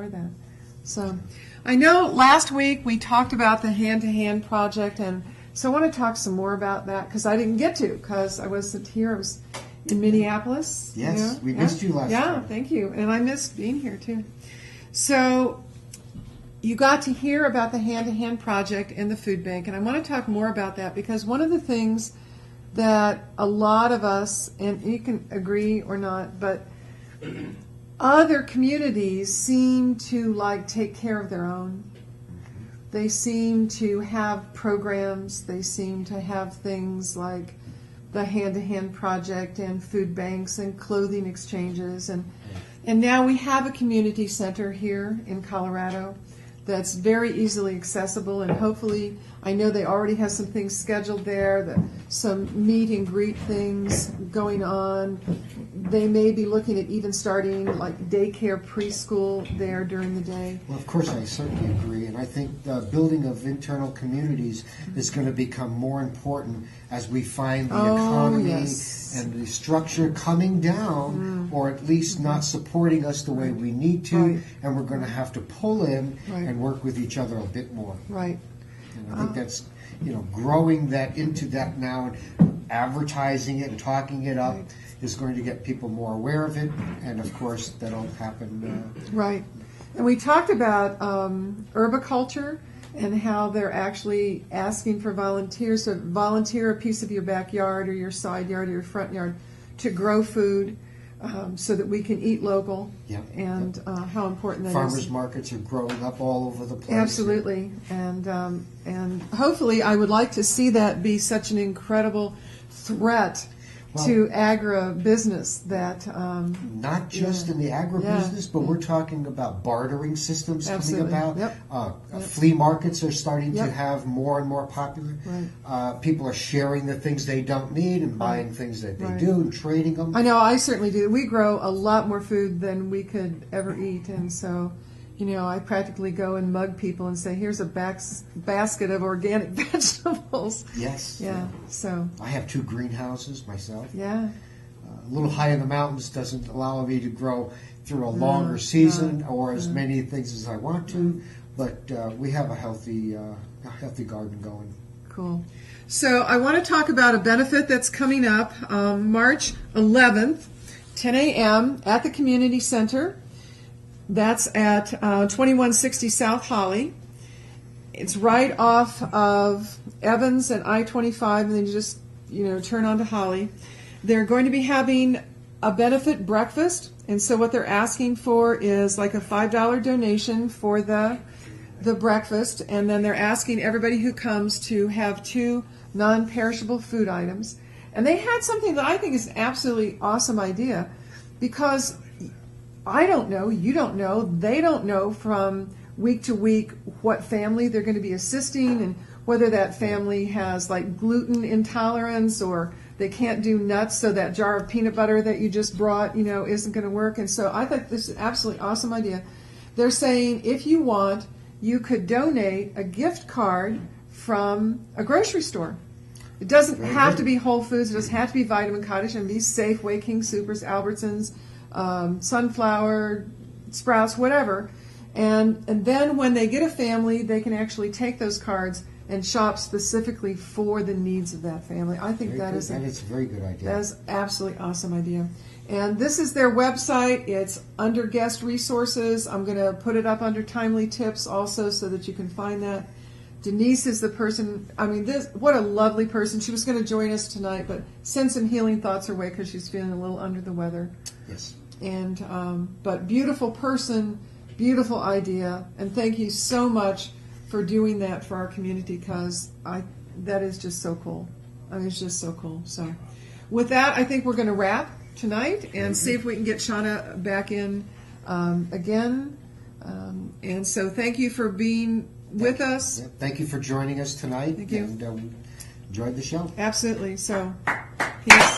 that. So I know last week we talked about the Hand2Hand project, and so I want to talk some more about that because I didn't get to because I wasn't here. I was in Minneapolis. Yes, we missed you last time. Yeah, thank you. And I missed being here too. So you got to hear about the Hand2Hand project and the food bank, and I want to talk more about that because one of the things that a lot of us, and you can agree or not, but other communities seem to like take care of their own. They seem to have programs. They seem to have things like the Hand2Hand project and food banks and clothing exchanges. And now we have a community center here in Colorado that's very easily accessible, and hopefully, I know they already have some things scheduled there, some meet and greet things going on. They may be looking at even starting like daycare, preschool there during the day. Well, of course, I certainly agree, and I think the building of internal communities is going to become more important as we find the economy and the structure coming down, or at least not supporting us the way we need to, and we're going to have to pull in and work with each other a bit more. Right. And I think that's, growing that into that now and advertising it and talking it up is going to get people more aware of it, and of course that'll happen. Right. And we talked about herbiculture and how they're actually asking for volunteers to volunteer a piece of your backyard or your side yard or your front yard to grow food so that we can eat local. And how important that is. Farmers markets are growing up all over the place. Absolutely. And hopefully I would like to see that be such an incredible threat to agribusiness that not just in the agribusiness, but we're talking about bartering systems coming about. Flea markets are starting to have more and more popular. People are sharing the things they don't need and buying things that they do and trading them. I know, I certainly do. We grow a lot more food than we could ever eat, and so I practically go and mug people and say, here's a basket of organic vegetables. Yes. So I have 2 greenhouses myself. A little high in the mountains doesn't allow me to grow through a longer season or as many things as I want to, but we have a healthy garden going. Cool. So I want to talk about a benefit that's coming up March 11th, 10 a.m. at the community center. That's at 2160 South Holly. It's right off of Evans and I-25, and then you just, turn onto Holly. They're going to be having a benefit breakfast, and so what they're asking for is like a $5 donation for the breakfast, and then they're asking everybody who comes to have 2 non-perishable food items. And they had something that I think is an absolutely awesome idea, because I don't know, you don't know, they don't know from week to week what family they're going to be assisting and whether that family has like gluten intolerance or they can't do nuts, so that jar of peanut butter that you just brought, isn't going to work. And so I thought this is an absolutely awesome idea. They're saying if you want, you could donate a gift card from a grocery store. It doesn't have to be Whole Foods. It doesn't have to be Vitamin Cottage. And be Safeway, King Soopers, Albertsons, Sunflower, Sprouts, whatever. And then when they get a family, they can actually take those cards and shop specifically for the needs of that family. I think that is a very good idea. That is an absolutely awesome idea. And this is their website. It's under guest resources. I'm going to put it up under timely tips also so that you can find that. Denise is the person, what a lovely person. She was going to join us tonight, but send some healing thoughts her way because she's feeling a little under the weather. Yes. And, but beautiful person, beautiful idea. And thank you so much for doing that for our community, because that is just so cool. It's just so cool. So with that, I think we're going to wrap tonight and see if we can get Shauna back in again. And so thank you for being with us. Thank you for joining us tonight. Thank you. And enjoyed the show. Absolutely. So, peace.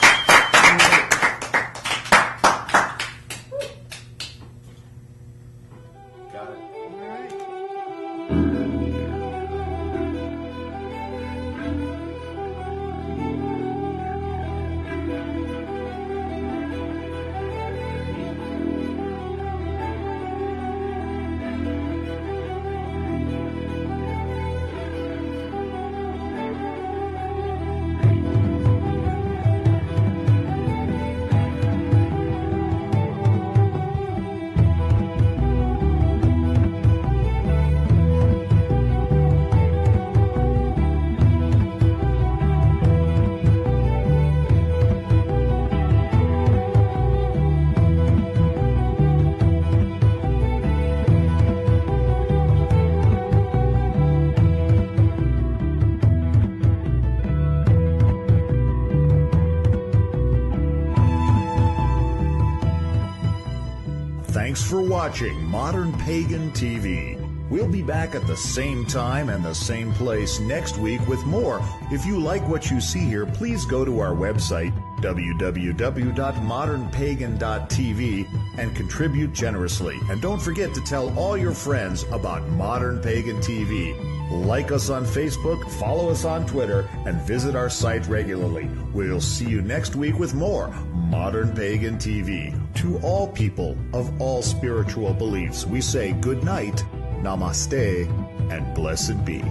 Thanks for watching Modern Pagan TV. We'll be back at the same time and the same place next week with more. If you like what you see here, please go to our website, www.modernpagan.tv, and contribute generously. And don't forget to tell all your friends about Modern Pagan TV. Like us on Facebook, follow us on Twitter, and visit our site regularly. We'll see you next week with more Modern Pagan TV. To all people of all spiritual beliefs, we say good night, namaste, and blessed be.